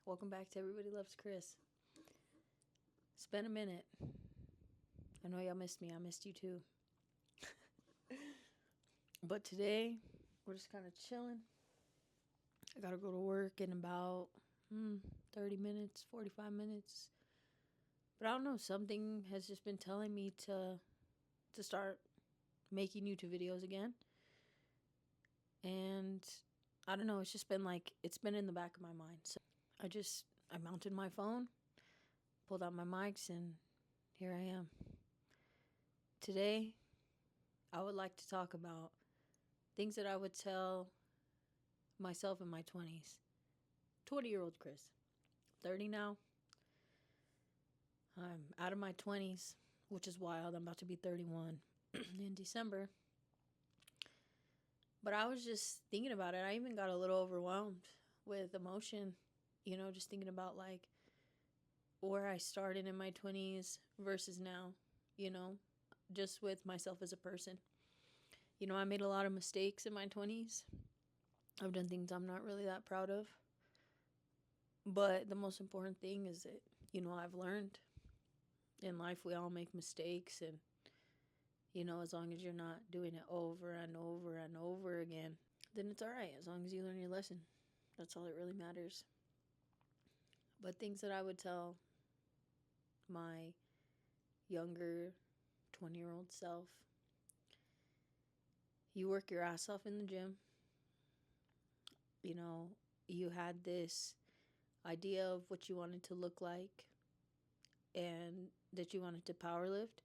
Welcome back to Everybody Loves Chris. It's been a minute. I know y'all missed me. I missed you too. But today, we're just kind of chilling. I gotta go to work in about 30 minutes, 45 minutes. But I don't know, something has just been telling me to start making YouTube videos again. And I don't know, it's just been like, it's been in the back of my mind. So I mounted my phone, pulled out my mics, and here I am. Today, I would like to talk about things that I would tell myself in my 20s. 20-year-old Chris. 30 now. I'm out of my 20s, which is wild. I'm about to be 31 in December. But I was just thinking about it. I even got a little overwhelmed with emotion, just thinking about like where I started in my 20s versus now, just with myself as a person. I made a lot of mistakes in my 20s. I've done things I'm not really that proud of. But the most important thing is that, I've learned in life we all make mistakes. And, as long as you're not doing it over and over and over again, then it's all right. As long as you learn your lesson, that's all that really matters. But things that I would tell my younger 20-year-old self: you work your ass off in the gym. You had this idea of what you wanted to look like and that you wanted to power lift.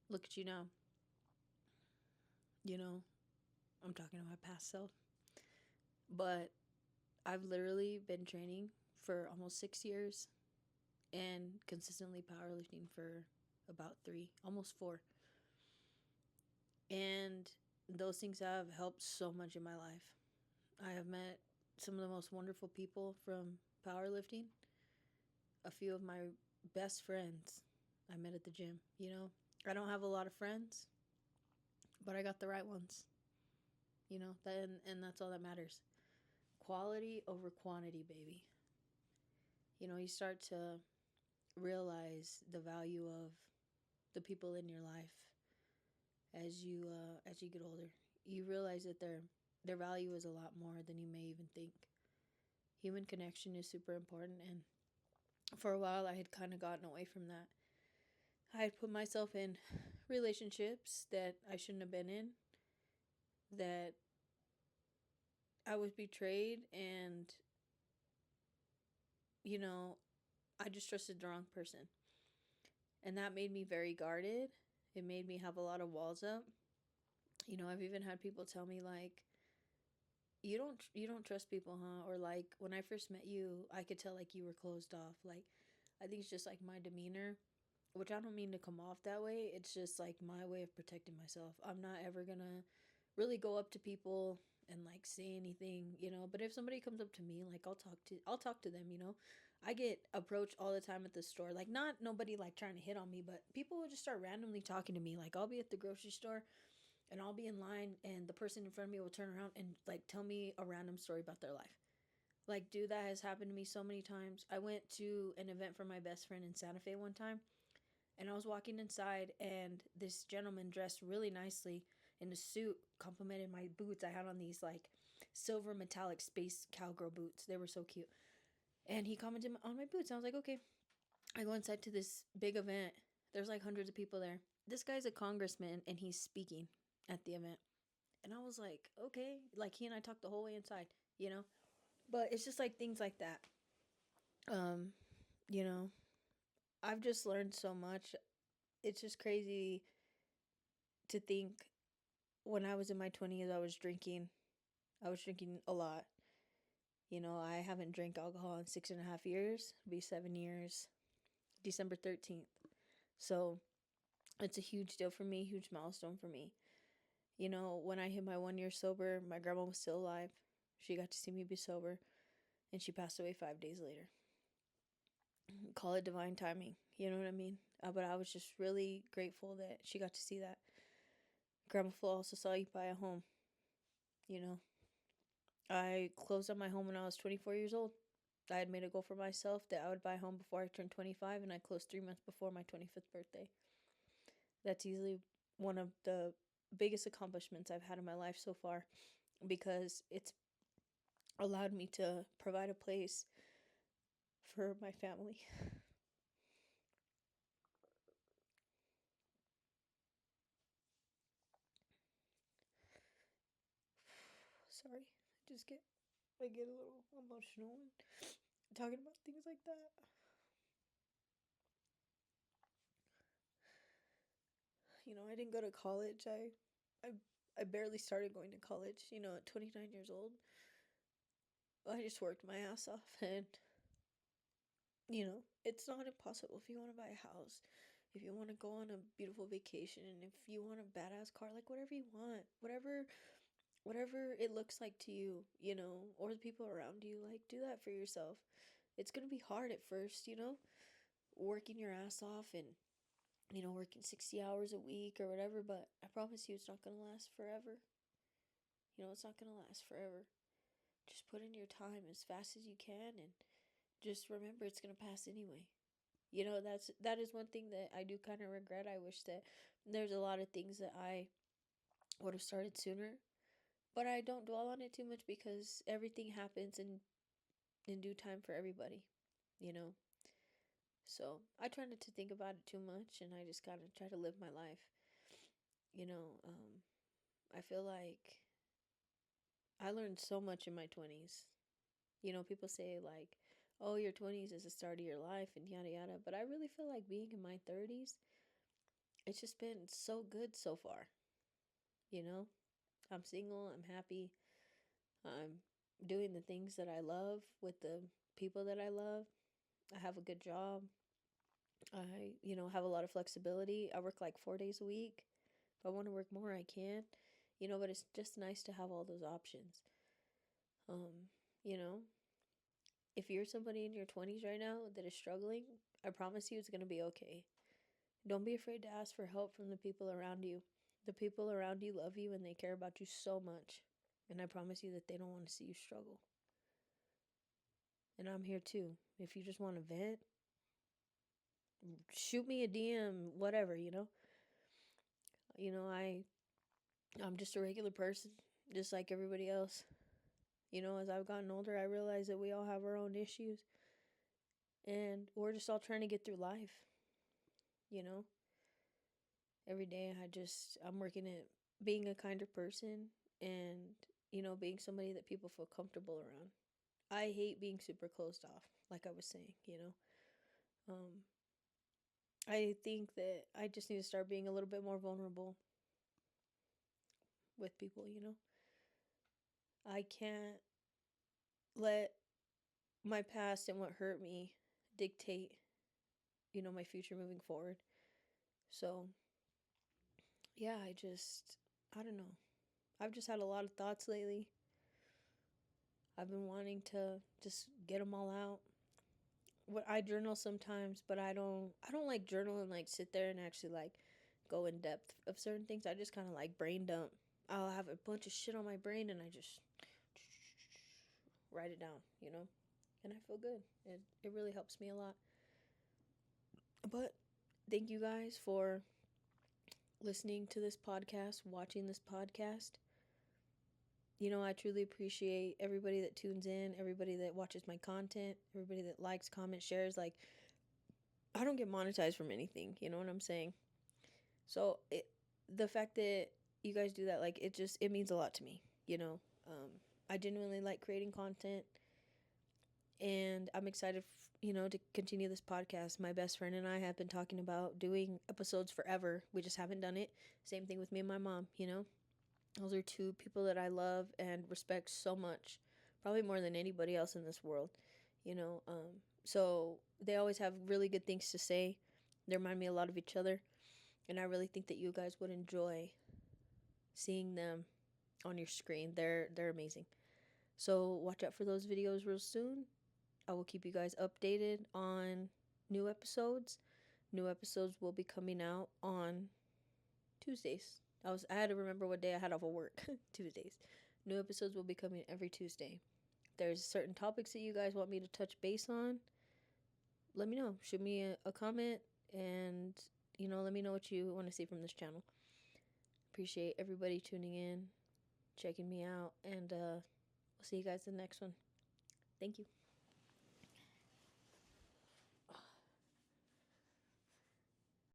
Look at you now. I'm talking to my past self. But I've literally been training for almost 6 years and consistently powerlifting for about 3, almost 4. And those things have helped so much in my life. I have met some of the most wonderful people from powerlifting. A few of my best friends I met at the gym. I don't have a lot of friends, but I got the right ones. And that's all that matters. Quality over quantity, baby. You start to realize the value of the people in your life as you get older. You realize that their value is a lot more than you may even think. Human connection is super important, and for a while I had kind of gotten away from that. I had put myself in relationships that I shouldn't have been in, that I was betrayed, and I just trusted the wrong person. And that made me very guarded. It made me have a lot of walls up. I've even had people tell me like, you don't trust people, huh? Or like, when I first met you, I could tell like you were closed off. Like, I think it's just like my demeanor, which I don't mean to come off that way. It's just like my way of protecting myself. I'm not ever gonna really go up to people and like say anything, but if somebody comes up to me, like I'll talk to them. I get approached all the time at the store, like not nobody like trying to hit on me, but people will just start randomly talking to me. Like, I'll be at the grocery store and I'll be in line, and the person in front of me will turn around and like tell me a random story about their life. Like, dude, that has happened to me so many times. I went to an event for my best friend in Santa Fe one time, and I was walking inside, and this gentleman dressed really nicely in a suit complimented my boots. I had on these like silver metallic space cowgirl boots. They were so cute. And he commented on my boots. I was like, okay. I go inside to this big event. There's like hundreds of people there. This guy's a congressman, and he's speaking at the event. And I was like, okay. Like, he and I talked the whole way inside, But it's just like things like that. Um, you know, I've just learned so much. It's just crazy to think when I was in my 20s, I was drinking. I was drinking a lot. I haven't drank alcohol in 6.5 years. It'll be 7 years, December 13th. So it's a huge deal for me, huge milestone for me. When I hit my 1 year sober, my grandma was still alive. She got to see me be sober, and she passed away 5 days later. Call it divine timing, you know what I mean? But I was just really grateful that she got to see that. Grandma Flo also saw you buy a home. I closed on my home when I was 24 years old. I had made a goal for myself that I would buy a home before I turned 25, and I closed 3 months before my 25th birthday. That's easily one of the biggest accomplishments I've had in my life so far, because it's allowed me to provide a place for my family. Sorry, I get a little emotional when talking about things like that. I didn't go to college. I barely started going to college, at 29 years old. I just worked my ass off, and it's not impossible if you want to buy a house, if you want to go on a beautiful vacation, and if you want a badass car, like whatever you want, whatever it looks like to you, or the people around you, like do that for yourself. It's going to be hard at first, working your ass off and working 60 hours a week or whatever, but I promise you it's not going to last forever. It's not going to last forever. Just put in your time as fast as you can, and just remember it's going to pass anyway. That is one thing that I do kind of regret. I wish that there's a lot of things that I would have started sooner, but I don't dwell on it too much because everything happens in due time for everybody, you know. So I try not to think about it too much, and I just gotta try to live my life. You know, um, I feel like I learned so much in my 20s. People say, like, oh, your 20s is the start of your life and yada yada. But I really feel like being in my 30s, it's just been so good so far. You know, I'm single, I'm happy, I'm doing the things that I love with the people that I love. I have a good job. Have a lot of flexibility. I work like 4 days a week. If I want to work more, I can. But it's just nice to have all those options. Um, you know, if you're somebody in your 20s right now that is struggling, I promise you it's going to be okay. Don't be afraid to ask for help from the people around you. The people around you love you and they care about you so much. And I promise you that they don't want to see you struggle. And I'm here too. If you just want to vent, shoot me a DM, whatever, You know, I'm just a regular person, just like everybody else. As I've gotten older, I realize that we all have our own issues and we're just all trying to get through life. You know, every day I'm working at being a kinder person and, being somebody that people feel comfortable around. I hate being super closed off, like I was saying. Um, I think that I just need to start being a little bit more vulnerable with people. I can't let my past and what hurt me dictate, my future moving forward. So, yeah, I don't know. I've just had a lot of thoughts lately. I've been wanting to just get them all out. What I journal sometimes, but I don't like journal and like sit there and actually like go in depth of certain things. I just kind of like brain dump. I'll have a bunch of shit on my brain and I just write it down. And I feel good. It really helps me a lot. But thank you guys for listening to this podcast, watching this podcast. I truly appreciate everybody that tunes in, everybody that watches my content, everybody that likes, comments, shares. Like, I don't get monetized from anything. You know what I'm saying? So the fact that you guys do that, like, it means a lot to me. I genuinely like creating content, and I'm excited, to continue this podcast. My best friend and I have been talking about doing episodes forever. We just haven't done it. Same thing with me and my mom. Those are two people that I love and respect so much, probably more than anybody else in this world, you know. So they always have really good things to say. They remind me a lot of each other, and I really think that you guys would enjoy seeing them on your screen. They're amazing. So watch out for those videos real soon. I will keep you guys updated on new episodes. New episodes will be coming out on Tuesdays. I had to remember what day I had off of work. Tuesdays. New episodes will be coming every Tuesday there's certain topics that you guys want me to touch base on, let me know. Shoot me a comment, and let me know what you want to see from this channel. Appreciate everybody tuning in, checking me out, and we'll see you guys in the next one. Thank you.